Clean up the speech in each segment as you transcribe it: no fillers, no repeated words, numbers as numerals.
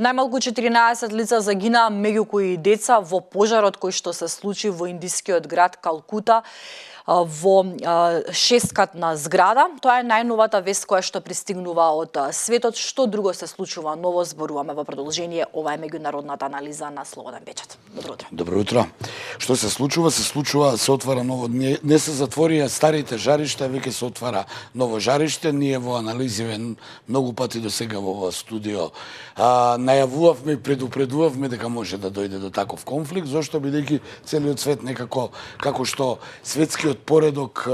Најмалку 14 лица загинаа, меѓу кои и деца, во пожарот кој што се случи во индискиот град Калкута во шесткатна зграда. Тоа е најновата вест која што пристигнува од светот. Што друго се случува ново, зборуваме во продолжение. Ова е меѓународната анализа на Слободен печат. Добро утро. Добро утро. Што се случува? Се отвара ново. Не се затворија старите жаришта, веќе се отвара ново жариште. Ние во анализиве многу пати до сега во студио најавувавме и предупредувавме дека може да дојде до таков конфликт, зашто бидејќи целиот свет некако, како што светскиот поредок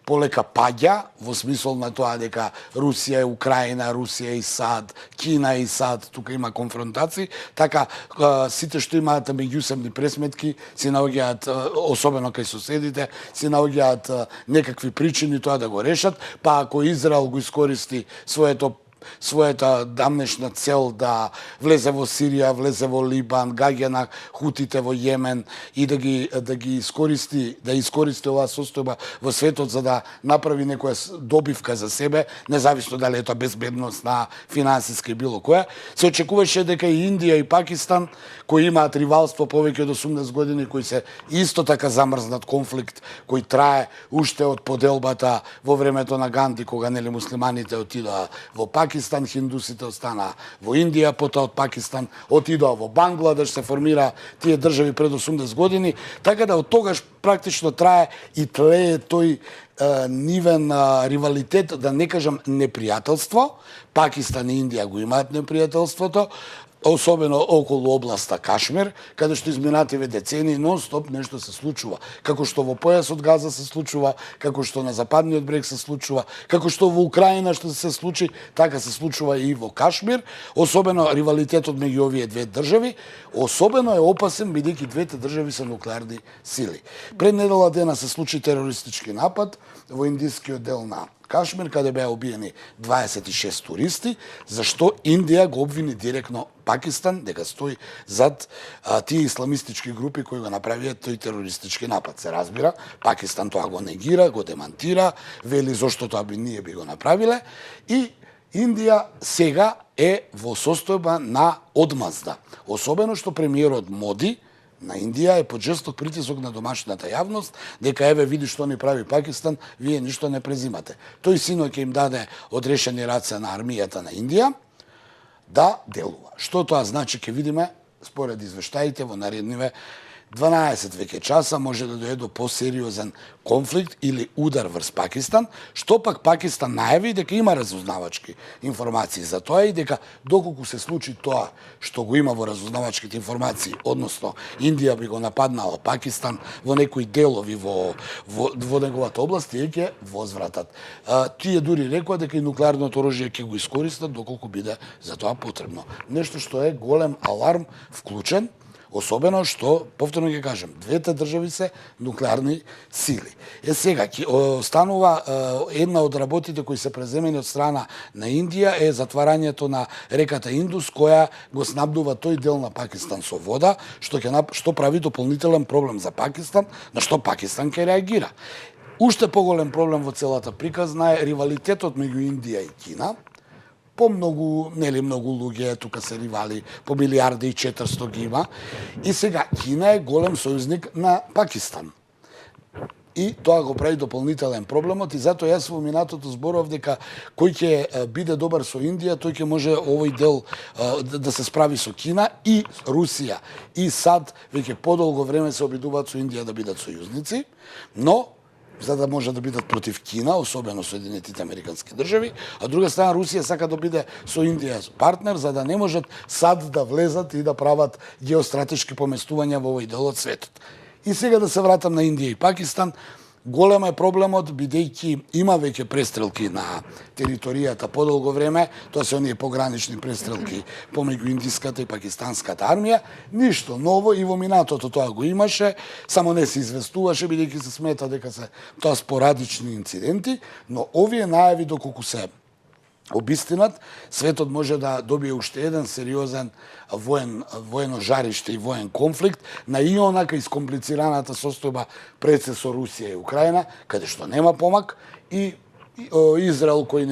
полека паѓа, во смисол на тоа дека Русија и Украина, Русија и САД, Кина и САД, тука има конфронтации, така сите што имаат меѓусебни пресметки се наоѓаат, особено кај соседите, се наоѓаат некакви причини тоа да го решат, па ако Израел го искористи својата дамнешна цел да влезе во Сирија, влезе во Либан, гаѓа на хутите во Јемен и да ги искористи оваа состојба во светот за да направи некоја добивка за себе, независно дали е тоа безбедносна, финансиска и било која, се очекуваше дека и Индија и Пакистан, кои имаат ривалство повеќе од 80 години, кои се исто така замрзнат конфликт, кој трае уште од поделбата во времето на Ганди, кога муслиманите отидоа во Пакистан, хиндусите останаа во Индија, потоа од Пакистан отидоа во Бангладеш, се формира тие држави пред 80 години, така да од тогаш практично трае и тлее тој нивен ривалитет, да не кажам непријателство. Пакистан и Индија го имаат непријателството, особено околу областа Кашмир, каде што изминативе децении нон-стоп нешто се случува. Како што во појасот Газа се случува, како што на западниот брег се случува, како што во Украина што се случи, така се случува и во Кашмир. Особено ривалитетот меѓу овие две држави, особено е опасен бидејќи двете држави се нуклеарни сили. Пред недела дена се случи терористички напад во индискиот дел на Кашмир, каде беа убиени 26 туристи, зашто Индија го обвини директно Пакистан дека стои зад тие исламистички групи кои го направија тој терористички напад. Се разбира, Пакистан тоа го негира, го демантира, вели зошто тоа ние би го направиле, и Индија сега е во состојба на одмазда. Особено што премиерот Моди на Индија е под жесток притисок на домашната јавност, дека еве види што ни прави Пакистан, вие ништо не презимате. Тој синоќ им даде одрешени раце на армијата на Индија да делува. Што тоа значи ќе видиме според извештаите во наредниве 12 веќе часа може да дојде до посериозен конфликт или удар врз Пакистан, што пак Пакистан најави дека има разузнавачки информации за тоа и дека доколку се случи тоа што го има во разузнавачките информации, односно Индија би го нападнала Пакистан во некои делови во неговата област, тие ќе возвратат. Тие дури рекоа дека и нуклеарното оружје ќе го искористат доколку биде за тоа потребно. Нешто што е голем аларм вклучен, особено што, повторно ќе кажам, двете држави се нуклеарни сили. Сега, станува една од работите кои се преземени од страна на Индија е затварањето на реката Индус, која го снабдува тој дел на Пакистан со вода, што прави дополнителен проблем за Пакистан, на што Пакистан ќе реагира. Уште поголем проблем во целата приказна е ривалитетот меѓу Индија и Кина. По многу луѓе тука се ривали, по 1.400.000.000 ги има. И сега Кина е голем сојузник на Пакистан. И тоа го прави дополнителен проблемот и затоа јас во минатото зборував дека кој ќе биде добар со Индија, тој ќе може овој дел да се справи со Кина, и Русија и САД веќе подолго време се обидуваат со Индија да бидат сојузници, но за да може да бидат против Кина, особено Соединетите Американски држави, а друга страна Русија сака да биде со Индија партнер, за да не можат САД да влезат и да прават геостратешки поместувања во овој дел од светот. И сега да се вратам на Индија и Пакистан. Голем е проблемот, бидејќи има веќе престрелки на територијата подолго време, тоа се оние погранични престрелки помеѓу индиската и пакистанската армија. Ништо ново, и во минатото тоа го имаше, само не се известуваше, бидејќи се смета дека се тоа спорадични инциденти, но овие најави доколку се обистинат, светот може да добие уште еден сериозен воено жариште и воен конфликт на ионака искомплицираната состојба пред се со Русија и Украина, каде што нема помак, и Израел кој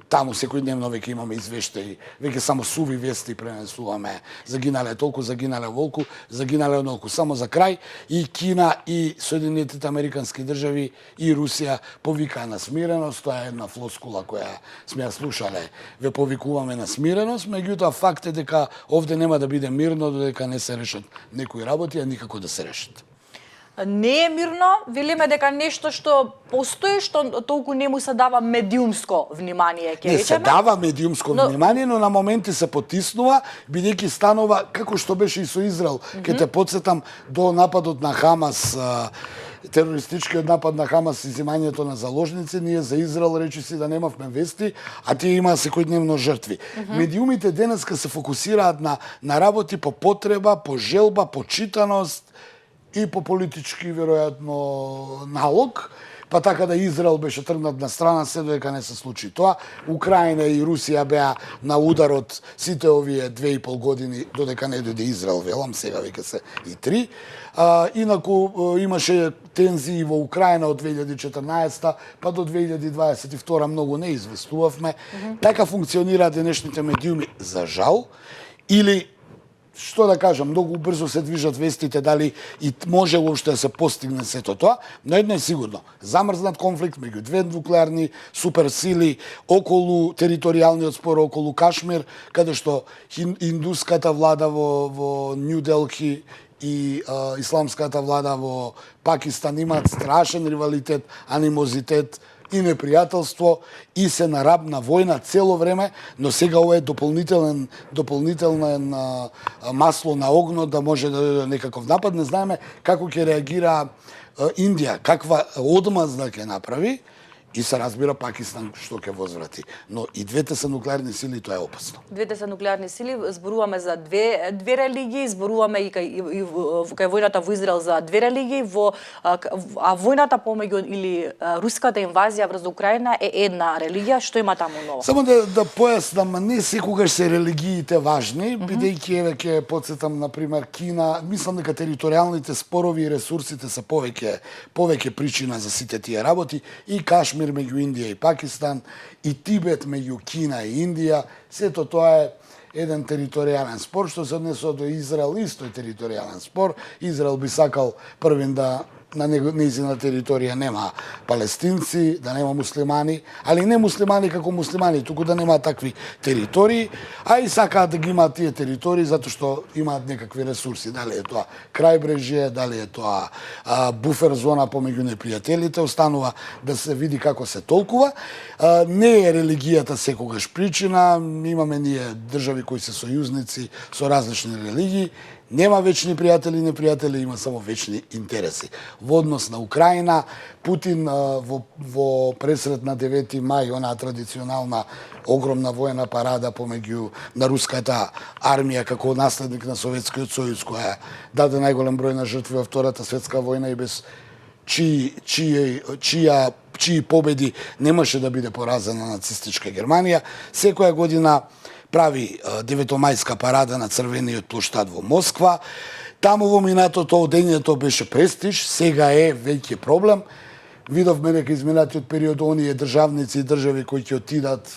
таму секојдневно веќе имаме извештаи, веќе само суви вести пренесуваме. Загинале толку, загинале волку, загинале онолку. Само за крај и Кина и Соединетите Американски држави и Русија повикаа на смиреност. Тоа е една флоскула која сме ја слушале. Ве повикуваме на смиреност, меѓутоа факт е дека овде нема да биде мирно додека не се решат некои работи, а никако да се решат. Не е мирно, велиме дека нешто што постои, што толку не му се дава медиумско внимание, ќе Не се речеме. дава медиумско внимание, но на моменти се потиснува, бидејќи станува како што беше и со Израел. Ке те подсетам до нападот на Хамас, терористичкиот напад на Хамас и зимањето на заложници, ние за Израел речиси да немавме вести, а тие имаа секојдневно жртви. Медиумите денеска се фокусираат на работи по потреба, по желба, по читаност и по политички, веројатно, налог, па така да Израел беше тргнат на страна се додека не се случи тоа. Украина и Русија беа на ударот сите овие 2,5 години додека не дојде Израел, велам, сега веќе се и 3. Инаку имаше тензии во Украина од 2014 па до 2022 многу не известувавме. Така функционираат денешните медиуми, за жал, или што да кажам, многу брзо се движат вестите, дали и може уопште да се постигне сето тоа, но едно е сигурно. Замрзнат конфликт меѓу две нуклеарни суперсили околу територијалниот спор околу Кашмир, каде што индуската влада во Нью Делхи и исламската влада во Пакистан имаат страшен ривалитет, анимозитет и непријателство и се на раб на војна цело време, но сега ова е дополнителен масло на огнот да може да дојде некаков напад. Не знаеме како ќе реагира Индија, каква одмазда ќе направи, и се разбира Пакистан што ќе возврати. Но и двете се нуклеарни сили, тоа е опасно. Двете се нуклеарни сили, зборуваме за две религии, зборуваме и кај војната во Израел за две религии, а војната помеѓу или руската инвазија врз Украина е една религија, што има таму ново? Само да појаснам, не секогаш се религиите важни, бидејќи еве ќе потсетам на пример Кина, мислам дека територијалните спорови и ресурсите се повеќе причина за сите тие работи, и Кашмир меѓу Индија и Пакистан, и Тибет меѓу Кина и Индија, сето тоа е еден територијален спор. Што се однесува до Израел, исто е територијален спор. Израел би сакал првин да на нејзина територија нема палестинци, да нема муслимани, али не муслимани како муслимани, туку да нема такви територии, а и сакаат да ги имаат тие територии затоа што имаат некакви ресурси, дали е тоа крајбрежје, дали е тоа буфер зона помеѓу непријателите, останува да се види како се толкува. Не е религијата секогаш причина, имаме ние држави кои се сојузници со различни религии. Нема вечни пријатели и непријатели, има само вечни интереси. Во однос на Украина, Путин во пресрет на 9 мај, онаа традиционална огромна војна парада помеѓу на руската армија како наследник на Советскиот сојуз, која даде најголем број на жртви во Втората светска војна и без чии победи немаше да биде поразена нацистичка Германија. Секоја година прави деветомајска парада на Црвениот плоштад во Москва. Таму во минатото одењето беше престиж, сега е веќе проблем. Видовме дека изминатиот период оние државници и држави кои ќе отидат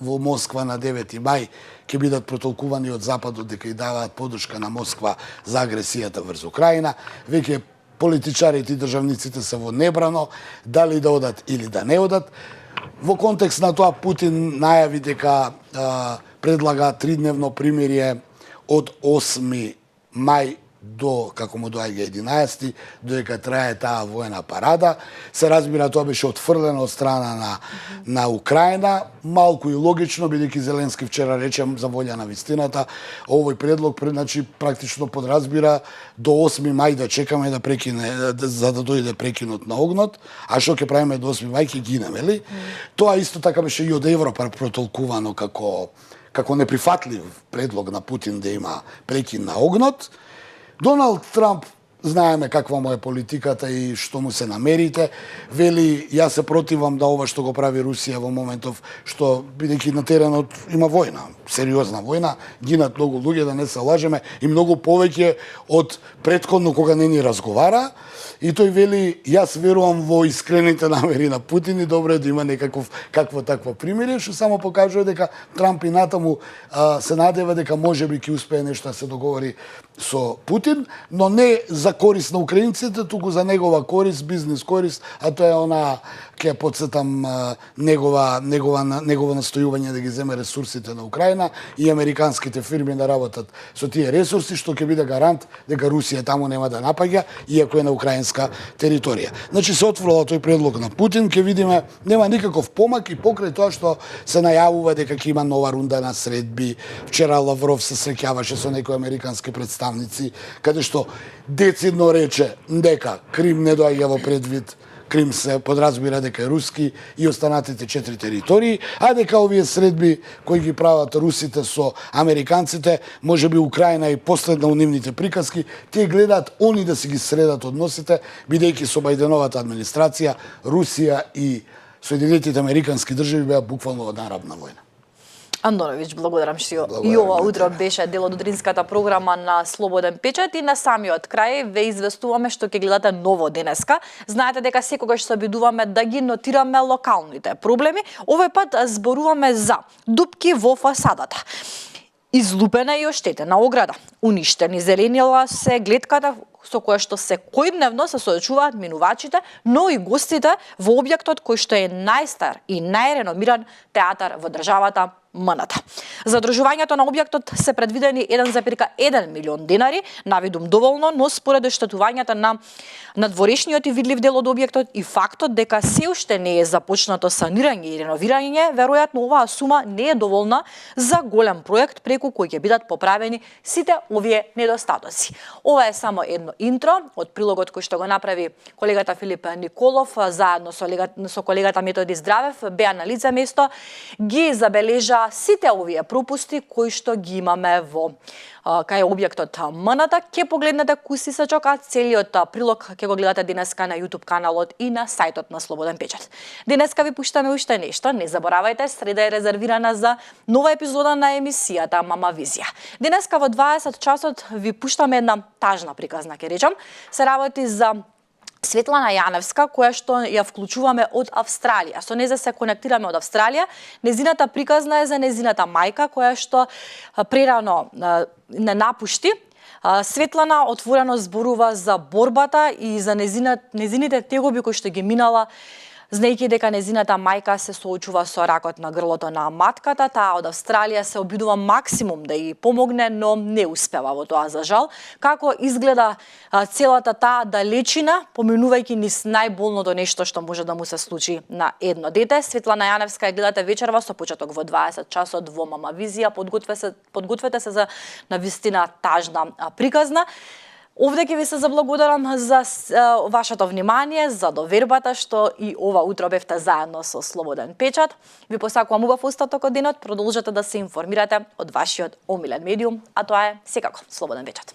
во Москва на 9 мај ќе бидат протолкувани од Западот дека и даваат подршка на Москва за агресијата врз Украина. Веќе политичарите и државниците се во небрано, дали да одат или да не одат. Во контекст на тоа Путин најави дека предлага 3-дневно примирие од 8 мај до, како му доаѓа 11, додека трае таа војна парада. Се разбира, тоа беше отфрлено од страна на Украина. Малку и логично, бидејќи Зеленски вчера рече за волја на вистината, овој предлог значи практично подразбира до 8 мај да чекаме да прекине, за да дојде прекинот на огнот, а што ќе правиме до 8 мај ќе гинеме ли? Тоа исто така беше и од Европа протолкувано како неприфатлив предлог на Путин да има прекин на огнот. Доналд Трамп знаеме каква му е политиката и што му се намерите. Вели, јас се противам да ова што го прави Русија во моментов, што бидејќи на теренот има војна, сериозна војна, гинат многу луѓе, да не се лажеме, и многу повеќе од претходно кога не ни разговара. И тој вели, јас верувам во искрените намери на Путин и добро е да има какво такво примирие, што само покажува дека Трамп и натаму се надева дека можеби ќе успее нешто да се договори со Путин, но не за корист на украинците, туку за негова корист, бизнес корист, а тоа е она, ќе подсетам, негово настојување да ги земе ресурсите на Украина и американските фирми да работат со тие ресурси, што ќе биде гарант дека Русија таму нема да напаѓа, иако е на украинска територија. Значи се отворила тој предлог на Путин, ќе видиме, нема никаков помак и покрај тоа што се најавува дека ќе има нова рунда на средби. Вчера Лавров се среќаваше со некои американски представници, каде што децидно рече дека Крим не доаѓа во предвид, Крим се подразбира дека е руски и останатите 4 територии, а дека овие средби кои ги прават русите со американците, можеби Украина и последна нивните приказки, тие гледаат они да си ги средат односите, бидејќи со Бајденовата администрација Русија и Соединетите американски држави беа буквално во наравна војна. Андоновиќ, благодарам што и ова утро беше дел од утринската програма на Слободен печат и на самиот крај ве известуваме што ќе гледате ново денеска. Знаете дека секогаш се обидуваме да ги нотираме локалните проблеми. Овој пат зборуваме за дупки во фасадата, излупена и оштетена ограда, уништени зеленила се глетката со која што секојдневно се соочуваат минувачите, но и гостите во објектот кој што е најстар и најреномиран театар во државата МНТ. За одржувањето на објектот се предвидени 1,1 милион денари, навидум доволно, но според оштетувањата на надворешниот и видлив дел од објектот и фактот дека се уште не е започнато санирање и реновирање, веројатно оваа сума не е доволна за голем проект преку кој ќе бидат поправени сите овие недостатоци. Ова е само едно интро од прилогот кој што го направи колегата Филип Николов заедно со колегата Методи Здравев, беа на лице место, ги забележа сите овие пропусти кои што ги имаме во кај објектот МНТ. Ќе погледнете кусисачок, а целиот прилог ќе го гледате денеска на YouTube каналот и на сајтот на Слободен печат. Денеска ви пуштаме уште нешто, не заборавајте, среда е резервирана за нова епизода на емисијата Мама Визија. Денеска во 20 часот ви пуштаме една тажна приказна, ќе речам. Се работи за Светлана Јаневска, која што ја вклучуваме од Австралија. Со неја се конектираме од Австралија. Незината приказна е за незината мајка, која што прерано не напушти. Светлана отворено зборува за борбата и за незините тегоби кои што ги минала, знаејќи дека незината мајка се соочува со ракот на грлото на матката. Таа од Австралија се обидува максимум да ја помогне, но не успева во тоа, за жал. Како изгледа целата таа далечина, поминувајќи низ најболното нешто што може да му се случи на едно дете. Светлана Јаневска ја гледате вечерва со почеток во 20 часот во Мама Визија. Подгответе се за навистина тажна приказна. Овде ќе ви се заблагодарам за вашето внимание, за довербата што и ова утро бевте заедно со Слободен печат. Ви посакувам убав остаток од денот, продолжете да се информирате од вашиот омилен медиум, а тоа е секако Слободен печат.